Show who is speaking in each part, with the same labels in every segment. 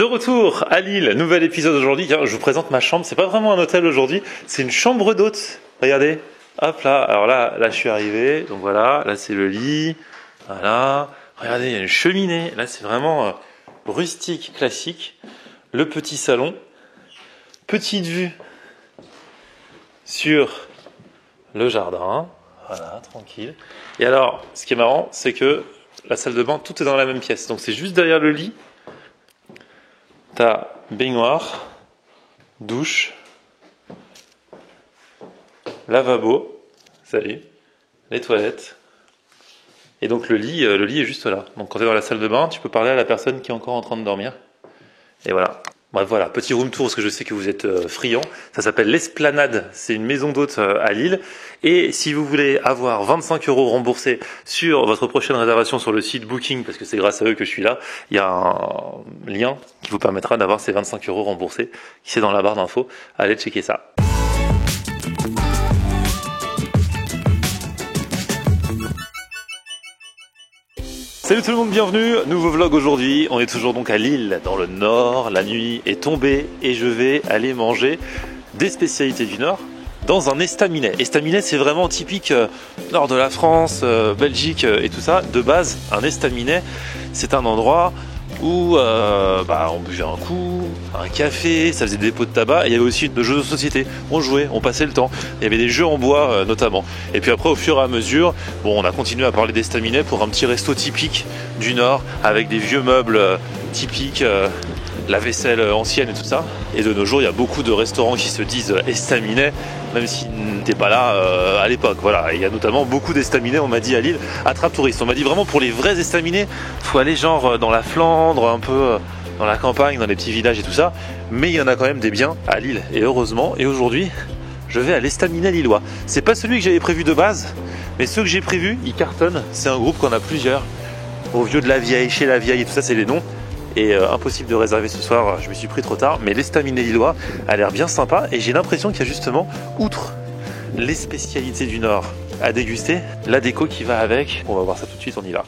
Speaker 1: retour à Lille, nouvel épisode aujourd'hui. Je vous présente ma chambre. C'est pas vraiment un hôtel aujourd'hui, c'est une chambre d'hôte. Regardez, hop là. Alors là, je suis arrivé. Donc voilà, là c'est le lit. Voilà. Regardez, il y a une cheminée. Là c'est vraiment rustique, classique. Le petit salon, petite vue sur le jardin. Voilà, tranquille. Et alors, ce qui est marrant, c'est que la salle de bain, tout est dans la même pièce. Donc c'est juste derrière le lit. T'as baignoire, douche, lavabo, salut, les toilettes. Et donc le lit est juste là. Donc quand t'es dans la salle de bain, tu peux parler à la personne qui est encore en train de dormir. Et voilà. Bref, voilà, petit room tour, parce que je sais que vous êtes friands. Ça s'appelle l'Esplanade, c'est une maison d'hôtes à Lille. Et si vous voulez avoir 25 € remboursés sur votre prochaine réservation sur le site Booking, parce que c'est grâce à eux que je suis là, il y a un lien qui vous permettra d'avoir ces 25 € remboursés, qui c'est dans la barre d'infos. Allez checker ça. Salut tout le monde, bienvenue, nouveau vlog aujourd'hui, on est toujours donc à Lille, dans le nord, la nuit est tombée et je vais aller manger des spécialités du nord dans un estaminet. Estaminet c'est vraiment typique nord de la France, Belgique et tout ça. De base, un estaminet c'est un endroit où on buvait un coup, un café, ça faisait des pots de tabac, et il y avait aussi de jeux de société, on jouait, on passait le temps, il y avait des jeux en bois notamment. Et puis après au fur et à mesure, on a continué à parler d'estaminet pour un petit resto typique du Nord, avec des vieux meubles typiques, la vaisselle ancienne et tout ça. Et de nos jours, il y a beaucoup de restaurants qui se disent estaminet, même s'ils n'étaient pas là à l'époque. Voilà. Et il y a notamment beaucoup d'estaminets, on m'a dit à Lille, attrape touriste. On m'a dit vraiment pour les vrais estaminets, faut aller genre dans la Flandre, un peu dans la campagne, dans les petits villages et tout ça. Mais il y en a quand même des biens à Lille. Et heureusement, et aujourd'hui, je vais à l'estaminet lillois. C'est pas celui que j'avais prévu de base, mais ceux que j'ai prévus, ils cartonnent. C'est un groupe qu'on a plusieurs. Au Vieux de la Vieille, chez la Vieille et tout ça, c'est les noms. Et impossible de réserver ce soir, je me suis pris trop tard, mais l'estaminet lillois a l'air bien sympa et j'ai l'impression qu'il y a justement, outre les spécialités du Nord à déguster, la déco qui va avec. On va voir ça tout de suite, on y va.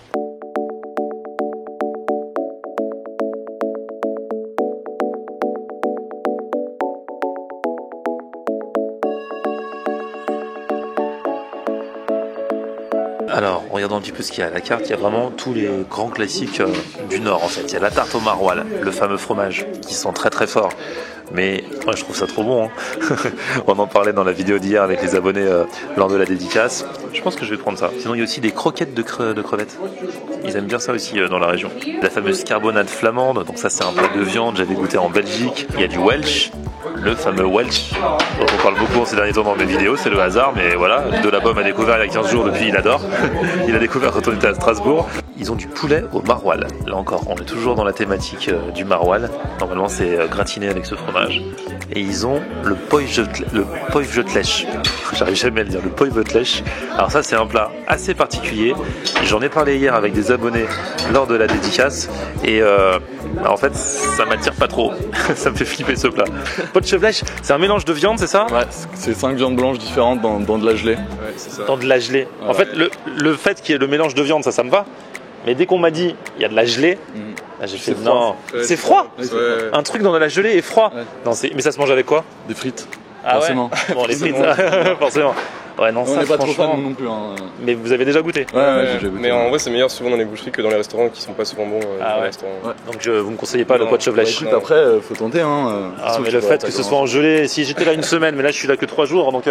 Speaker 1: Alors, regardons un petit peu ce qu'il y a à la carte. Il y a vraiment tous les grands classiques du Nord en fait. Il y a la tarte au maroilles, le fameux fromage, qui sent très très fort. Mais moi je trouve ça trop bon. On en parlait dans la vidéo d'hier avec les abonnés lors de la dédicace. Je pense que je vais prendre ça. Sinon il y a aussi des croquettes de crevettes. Ils aiment bien ça aussi dans la région. La fameuse carbonade flamande, donc ça c'est un plat de viande, j'avais goûté en Belgique. Il y a du Welsh, le fameux Welsh, dont on parle beaucoup en ces derniers temps dans mes vidéos, c'est le hasard, mais voilà, de la Pomme a découvert il y a 15 jours, depuis il adore. Il a découvert quand on était à Strasbourg. Ils ont du poulet au maroilles. Là encore, on est toujours dans la thématique du maroilles. Normalement c'est gratiné avec ce fromage. Et ils ont le Poivötlech. J'arrive jamais à le dire, le Poivötlech. Alors ça c'est un plat assez particulier. J'en ai parlé hier avec des abonnés lors de la dédicace. Et en fait ça m'attire pas trop. Ça me fait flipper ce plat. Poivötlech, c'est un mélange de viande, c'est ça?
Speaker 2: Ouais, c'est 5 viandes blanches différentes dans de la gelée. Ouais, c'est ça.
Speaker 1: Dans de la gelée. Ouais. En fait le fait qu'il y ait le mélange de viande, ça me va. Mais dès qu'on m'a dit il y a de la gelée, là, j'ai fait non, c'est froid. Ouais. Un truc dans de la gelée est froid. Ouais. Non, mais ça se mange avec quoi?
Speaker 2: Des frites.
Speaker 1: Ah
Speaker 2: forcément.
Speaker 1: Ouais. Bon, les frites, forcément. Ouais, non,
Speaker 2: on
Speaker 1: ça
Speaker 2: n'est pas trop
Speaker 1: franchement
Speaker 2: fan non plus. Hein.
Speaker 1: Mais vous avez déjà goûté?
Speaker 2: Ouais, j'ai déjà goûté.
Speaker 3: Mais en vrai, c'est meilleur souvent dans les boucheries que dans les restaurants qui sont pas souvent bons.
Speaker 1: Ah ouais. Ouais. Donc vous me conseillez pas le Poivötlech?
Speaker 2: Écoute, après, faut tenter. Hein.
Speaker 1: Mais le fait que ce soit en gelée, si j'étais là une semaine, mais là je suis là que 3 jours, donc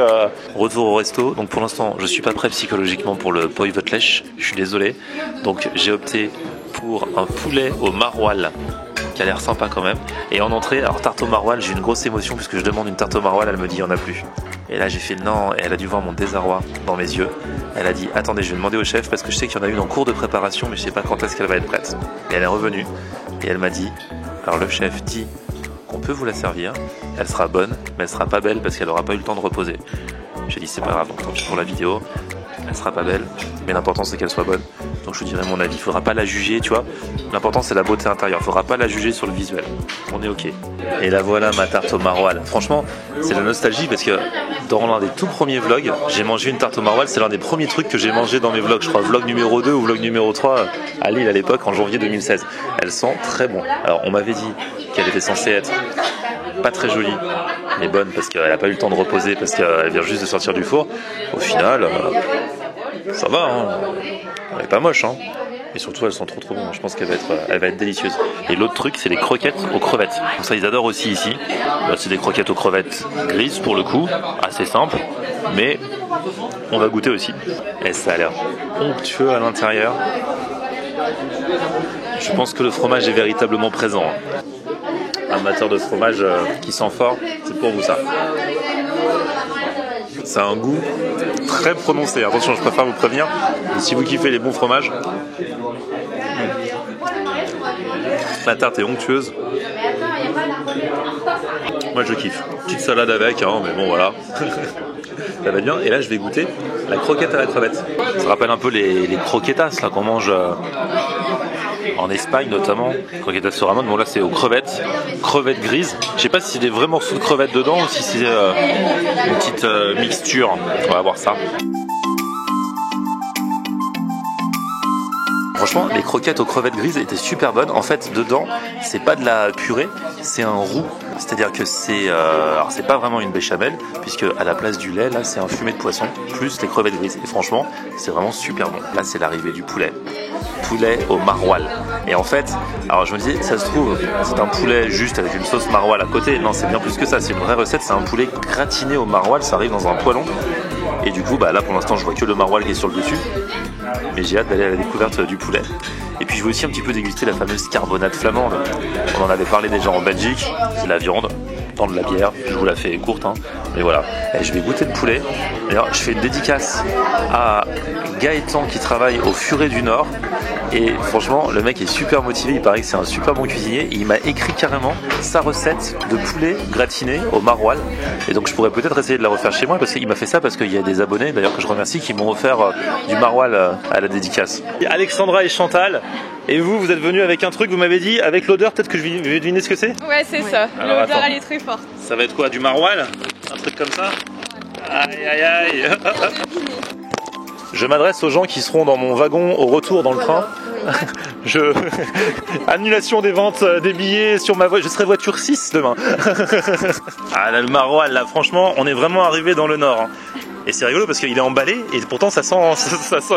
Speaker 1: retour au resto. Donc pour l'instant, je suis pas prêt psychologiquement pour le Poivötlech. Je suis désolé. Donc j'ai opté pour un poulet au maroilles, qui a l'air sympa quand même. Et en entrée, alors tarte au maroilles, j'ai une grosse émotion puisque je demande une tarte au maroilles, elle me dit il n'y en a plus. Et là j'ai fait non, et elle a dû voir mon désarroi dans mes yeux. Elle a dit attendez, je vais demander au chef parce que je sais qu'il y en a une en cours de préparation, mais je sais pas quand est-ce qu'elle va être prête. Et elle est revenue et elle m'a dit alors le chef dit qu'on peut vous la servir, elle sera bonne, mais elle sera pas belle parce qu'elle aura pas eu le temps de reposer. J'ai dit c'est pas grave, donc tant pis pour la vidéo. Elle sera pas belle, mais l'important c'est qu'elle soit bonne. Donc je te dirai mon avis, il faudra pas la juger, tu vois. L'important c'est la beauté intérieure, il faudra pas la juger sur le visuel. On est ok. Et là voilà ma tarte au maroilles. Franchement, c'est la nostalgie parce que dans l'un des tout premiers vlogs, j'ai mangé une tarte au maroilles. C'est l'un des premiers trucs que j'ai mangé dans mes vlogs, je crois. Vlog numéro 2 ou vlog numéro 3 à Lille à l'époque, en janvier 2016. Elles sont très bonnes. Alors on m'avait dit qu'elle était censée être pas très jolie, mais bonne parce qu'elle n'a pas eu le temps de reposer, parce qu'elle vient juste de sortir du four. Au final, ça va, hein. Elle est pas moche, hein. Et surtout elles sont trop bonnes. Je pense qu'elle va être délicieuse. Et l'autre truc, c'est les croquettes aux crevettes. Donc ça ils adorent aussi ici. Là, c'est des croquettes aux crevettes grises pour le coup, assez simple, mais on va goûter aussi. Et ça a l'air onctueux à l'intérieur. Je pense que le fromage est véritablement présent. Amateur de fromage qui sent fort, c'est pour vous ça. Ça a un goût très prononcé. Attention, je préfère vous prévenir. Et si vous kiffez les bons fromages, la tarte est onctueuse. Moi je kiffe. Petite salade avec, hein, mais bon voilà. Ça va bien. Et là je vais goûter la croquette à la crevette. Ça rappelle un peu les croquetas là qu'on mange en Espagne notamment. Croquetas sur Ramon. Bon là c'est aux crevettes grises. Je sais pas si c'est des vrais morceaux de crevettes dedans ou si c'est une petite mixture. On va voir ça. Franchement, les croquettes aux crevettes grises étaient super bonnes. En fait, dedans, c'est pas de la purée, c'est un roux. C'est-à-dire que alors c'est pas vraiment une béchamel, puisque à la place du lait, là, c'est un fumé de poisson plus les crevettes grises. Et franchement, c'est vraiment super bon. Là, c'est l'arrivée du poulet. Poulet au maroilles. Et en fait, alors je me dis, ça se trouve, c'est un poulet juste avec une sauce maroilles à côté. Non, c'est bien plus que ça. C'est une vraie recette. C'est un poulet gratiné au maroilles. Ça arrive dans un poêlon. Et du coup, bah là, pour l'instant, je vois que le maroilles qui est sur le dessus. Mais j'ai hâte d'aller à la découverte du poulet. Et puis je vais aussi un petit peu déguster la fameuse carbonade flamande. On en avait parlé déjà en Belgique. C'est la viande dans de la bière. Je vous la fais courte, hein. Mais voilà. Et je vais goûter le poulet. D'ailleurs, je fais une dédicace à Gaëtan qui travaille au Furet du Nord. Et franchement, le mec est super motivé. Il paraît que c'est un super bon cuisinier. Et il m'a écrit carrément sa recette de poulet gratiné au maroilles. Et donc je pourrais peut-être essayer de la refaire chez moi parce qu'il m'a fait ça parce qu'il y a des abonnés d'ailleurs que je remercie qui m'ont offert du maroilles à la dédicace. Alexandra et Chantal. Et vous êtes venus avec un truc, vous m'avez dit, avec l'odeur, peut-être que je vais deviner ce que c'est?
Speaker 4: Ouais, c'est ça. L'odeur, elle est très forte.
Speaker 1: Ça va être quoi? Du maroilles? Un truc comme ça? Aïe aïe aïe. Je m'adresse aux gens qui seront dans mon wagon au retour dans le train. Annulation des ventes des billets sur ma voiture. Je serai voiture 6 demain. Ah là, le maroilles, là, franchement, on est vraiment arrivé dans le nord. Hein. Et c'est rigolo parce qu'il est emballé et pourtant ça sent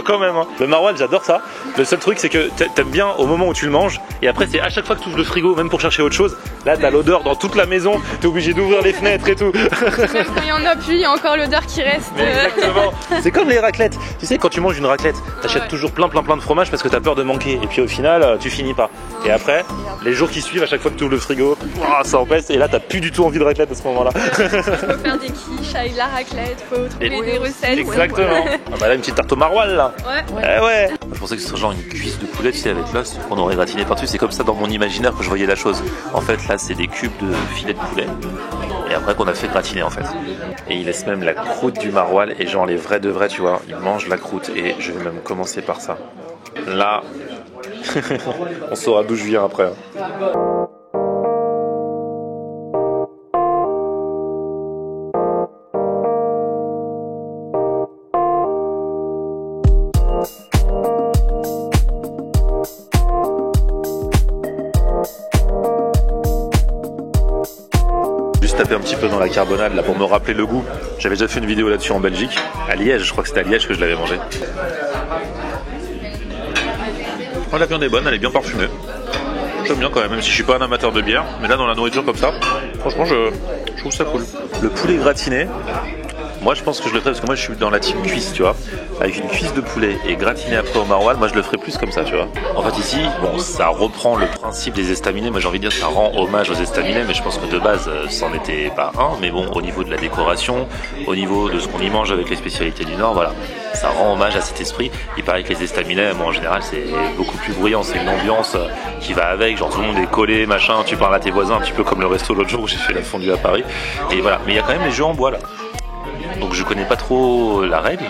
Speaker 1: quand même. Hein. Le maroilles, j'adore ça. Le seul truc, c'est que t'aimes bien au moment où tu le manges. Et après, c'est à chaque fois que tu ouvres le frigo, même pour chercher autre chose. Là, t'as l'odeur dans toute la maison. T'es obligé d'ouvrir les fenêtres et tout.
Speaker 4: Même quand il y en a plus, il y a encore l'odeur qui reste.
Speaker 1: Mais exactement. C'est comme les raclettes. Tu sais, quand tu manges une raclette, t'achètes toujours plein de fromage parce que t'as peur de manquer. Et puis au final, tu finis pas. Et après, les jours qui suivent, à chaque fois que tu ouvres le frigo, ça empêche. Et là, t'as plus du tout envie de raclette à ce moment-là.
Speaker 4: Faut faire des quiches avec la raclette. Faut trouver des recettes.
Speaker 1: Exactement. Ah bah là, une petite tarte au maroilles là.
Speaker 4: Ouais.
Speaker 1: Eh ouais. Je pensais que ce serait genre une cuisse de poulet, tu sais, avec l'os qu'on aurait gratiné par-dessus. C'est comme ça dans mon imaginaire que je voyais la chose. En fait, là, c'est des cubes de filet de poulet. Et après qu'on a fait gratiner en fait. Et il laisse même la croûte du maroilles. Et genre les vrais de vrais, tu vois, ils mangent la croûte. Et je vais même commencer par ça. Là, on saura d'où je viens après. Taper un petit peu dans la carbonade là pour me rappeler le goût. J'avais déjà fait une vidéo là-dessus en Belgique, à Liège, je crois que c'était à Liège que je l'avais mangé. Oh, la viande est bonne, elle est bien parfumée. J'aime bien quand même si je suis pas un amateur de bière, mais là dans la nourriture comme ça, franchement je trouve ça cool. Le poulet gratiné, moi je pense que je le ferais parce que moi je suis dans la team cuisse, tu vois, avec une cuisse de poulet et gratiné après au maroilles, moi je le ferais plus comme ça, tu vois. En fait ici, bon, ça reprend le principe des estaminets, moi j'ai envie de dire ça rend hommage aux estaminets, mais je pense que de base c'en était pas un, mais bon, au niveau de la décoration, au niveau de ce qu'on y mange avec les spécialités du Nord, voilà, ça rend hommage à cet esprit. Il paraît que les estaminets, moi en général c'est beaucoup plus bruyant, c'est une ambiance qui va avec, genre tout le monde est collé, machin, tu parles à tes voisins, un petit peu comme le resto l'autre jour où j'ai fait la fondue à Paris, et voilà, mais il y a quand même les jeux en bois là. Donc je connais pas trop la règle,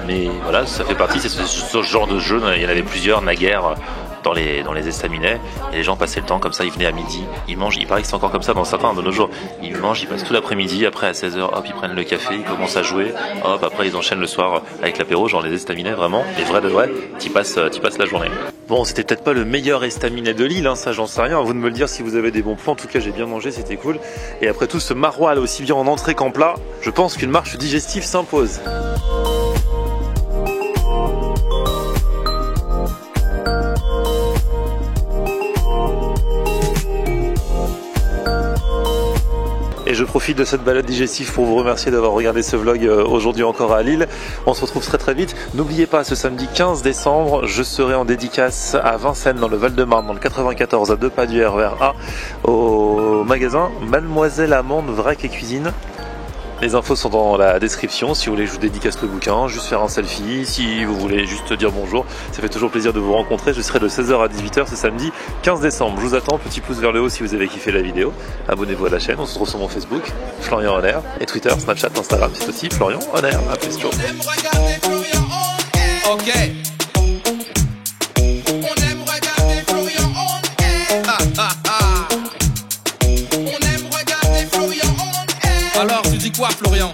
Speaker 1: Mais voilà, ça fait partie, c'est ce genre de jeu, il y en avait plusieurs naguère dans les estaminets, et les gens passaient le temps comme ça, ils venaient à midi, ils mangent, il paraît que c'est encore comme ça dans certains de nos jours, ils mangent, ils passent tout l'après-midi, après à 16h, hop, ils prennent le café, ils commencent à jouer, hop, après ils enchaînent le soir avec l'apéro, genre les estaminets vraiment, les vrais de vrais, t'y passes la journée. Bon, c'était peut-être pas le meilleur estaminet de Lille, hein, ça j'en sais rien, à vous de me le dire si vous avez des bons plans, en tout cas j'ai bien mangé, c'était cool, et après tout ce maroilles aussi bien en entrée qu'en plat, je pense qu'une marche digestive s'impose. Et je profite de cette balade digestive pour vous remercier d'avoir regardé ce vlog aujourd'hui encore à Lille. On se retrouve très très vite. N'oubliez pas, ce samedi 15 décembre, je serai en dédicace à Vincennes dans le Val-de-Marne, dans le 94, à 2 pas du RER A, au magasin Mademoiselle Amande Vrac et Cuisine. Les infos sont dans la description, si vous voulez je vous dédicace le bouquin, juste faire un selfie, si vous voulez juste dire bonjour, ça fait toujours plaisir de vous rencontrer, je serai de 16h à 18h ce samedi 15 décembre, je vous attends, petit pouce vers le haut si vous avez kiffé la vidéo, abonnez-vous à la chaîne, on se retrouve sur mon Facebook, Florian Honner, et Twitter, Snapchat, Instagram, c'est aussi Florian Honner, à plus, ciao.
Speaker 5: Alors tu dis quoi Florian?